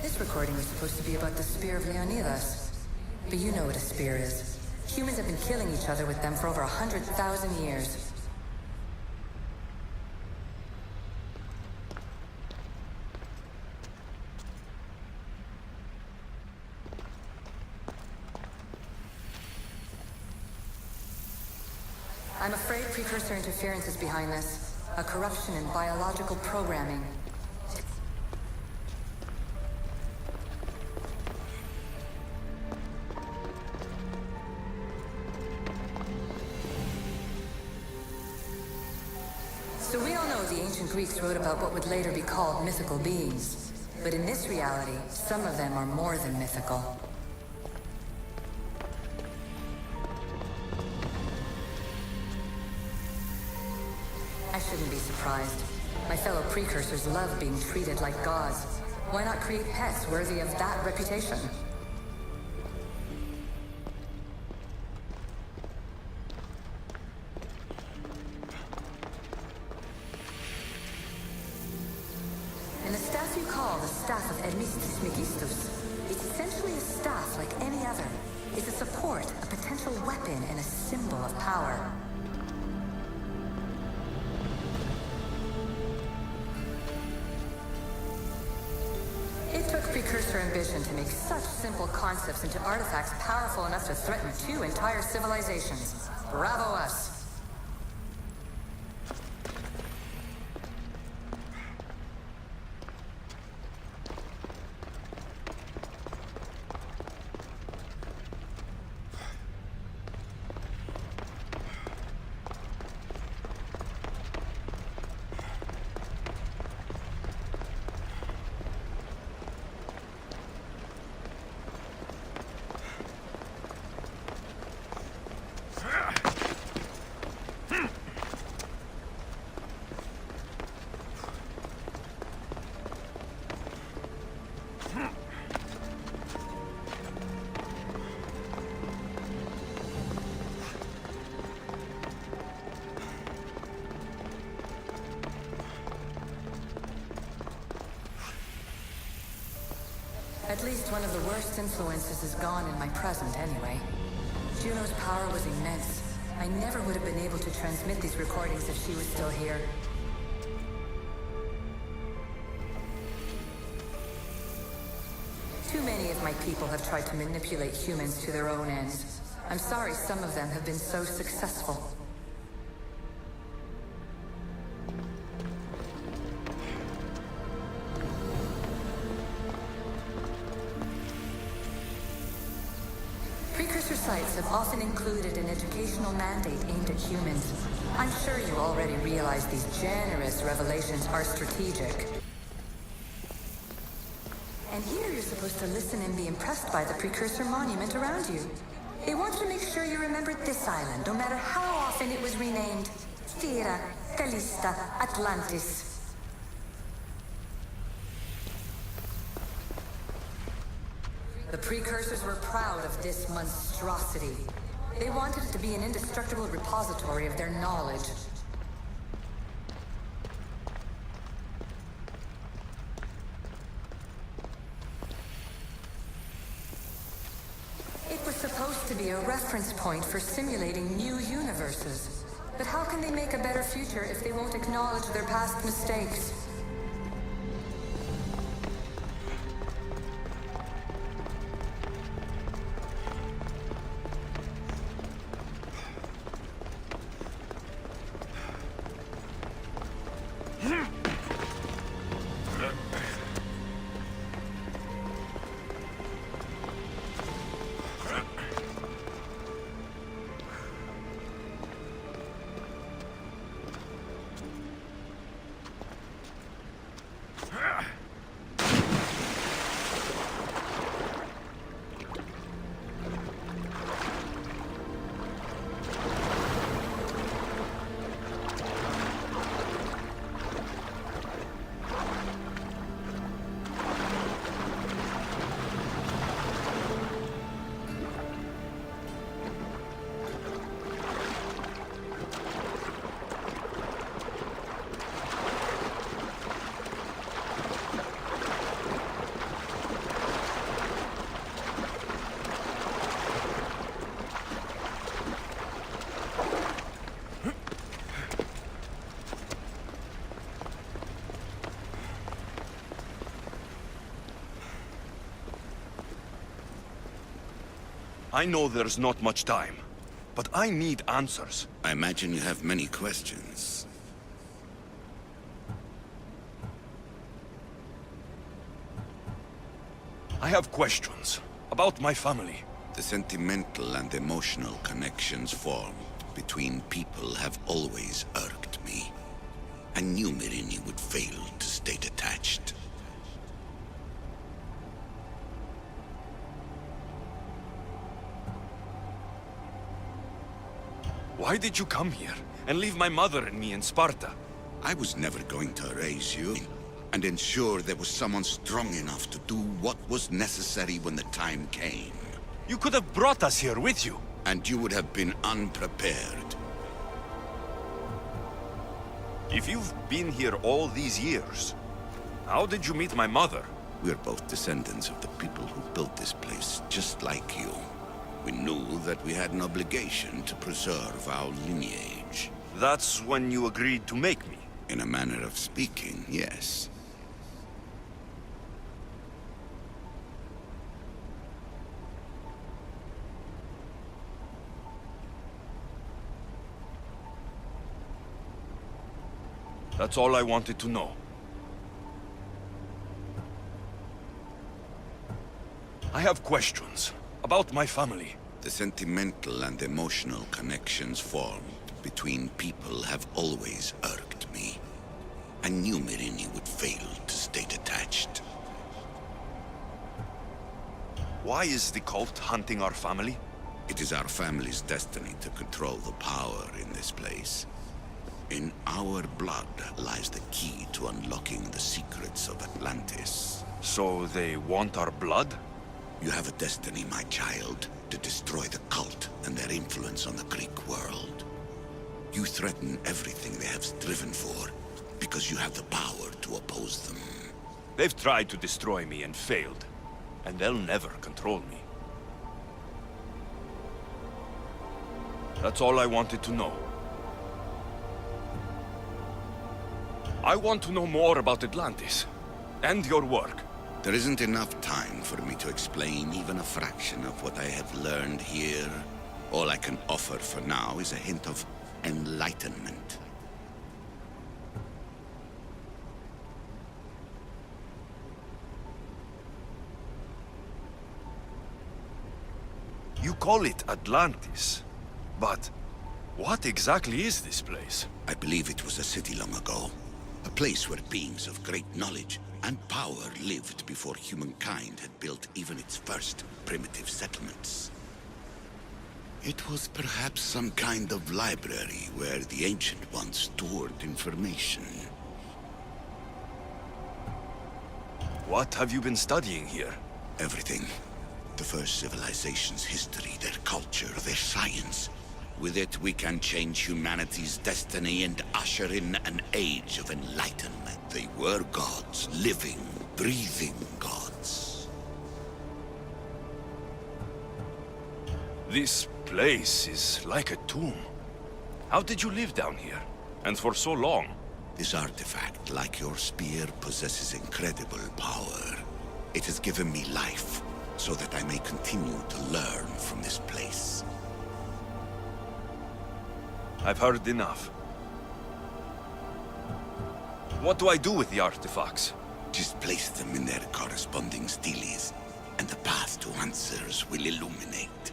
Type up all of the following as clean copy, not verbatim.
This recording was supposed to be about the Spear of Leonidas. But you know what a spear is. Humans have been killing each other with them for over 100,000 years. I'm afraid precursor interference is behind this. A corruption in biological programming. So we all know the ancient Greeks wrote about what would later be called mythical beings. But in this reality, some of them are more than mythical. I shouldn't be surprised. My fellow precursors love being treated like gods. Why not create pets worthy of that reputation? And the staff you call the Staff of Hermistus Megistus, it's essentially a staff like any other. It's a support, a potential weapon, and a symbol of power. It took precursor ambition to make such simple concepts into artifacts powerful enough to threaten 2 entire civilizations. Bravo us! At least one of the worst influences is gone in my present, anyway. Juno's power was immense. I never would have been able to transmit these recordings if she was still here. Too many of my people have tried to manipulate humans to their own ends. I'm sorry some of them have been so successful. Precursor sites have often included an educational mandate aimed at humans. I'm sure you already realize these generous revelations are strategic. And here you're supposed to listen and be impressed by the precursor monument around you. They want to make sure you remember this island, no matter how often it was renamed. Thera, Callista, Atlantis. The precursors were proud of this monstrosity. They wanted it to be an indestructible repository of their knowledge. It was supposed to be a reference point for simulating new universes. But how can they make a better future if they won't acknowledge their past mistakes? I know there's not much time, but I need answers. I imagine you have many questions. I have questions about my family. The sentimental and emotional connections formed between people have always irked me. I knew Myrini would fail to stay detached. Why did you come here and leave my mother and me in Sparta? I was never going to erase you and ensure there was someone strong enough to do what was necessary when the time came. You could have brought us here with you. And you would have been unprepared. If you've been here all these years, how did you meet my mother? We're both descendants of the people who built this place, just like you. We knew that we had an obligation to preserve our lineage. That's when you agreed to make me. In a manner of speaking, yes. That's all I wanted to know. I have questions about my family. The sentimental and emotional connections formed between people have always irked me. I knew Myrini would fail to stay detached. Why is the cult hunting our family? It is our family's destiny to control the power in this place. In our blood lies the key to unlocking the secrets of Atlantis. So they want our blood? You have a destiny, my child, to destroy the cult and their influence on the Greek world. You threaten everything they have striven for, because you have the power to oppose them. They've tried to destroy me and failed, and they'll never control me. That's all I wanted to know. I want to know more about Atlantis, and your work. There isn't enough time for me to explain even a fraction of what I have learned here. All I can offer for now is a hint of enlightenment. You call it Atlantis, but what exactly is this place? I believe it was a city long ago. A place where beings of great knowledge and power lived before humankind had built even its first primitive settlements. It was perhaps some kind of library where the Ancient Ones stored information. What have you been studying here? Everything. The first civilization's history, their culture, their science. With it, we can change humanity's destiny and usher in an age of enlightenment. They were gods, living, breathing gods. This place is like a tomb. How did you live down here? And for so long? This artifact, like your spear, possesses incredible power. It has given me life, so that I may continue to learn from this place. I've heard enough. What do I do with the artifacts? Just place them in their corresponding steles, and the path to answers will illuminate.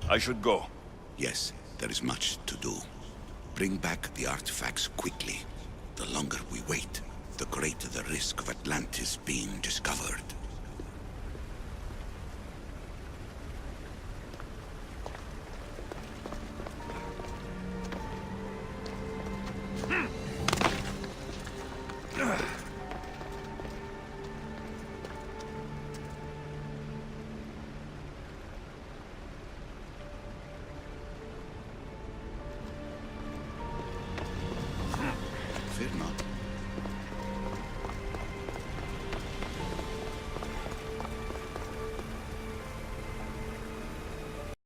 I should go. Yes, there is much to do. Bring back the artifacts quickly. The longer we wait, the greater the risk of Atlantis being destroyed.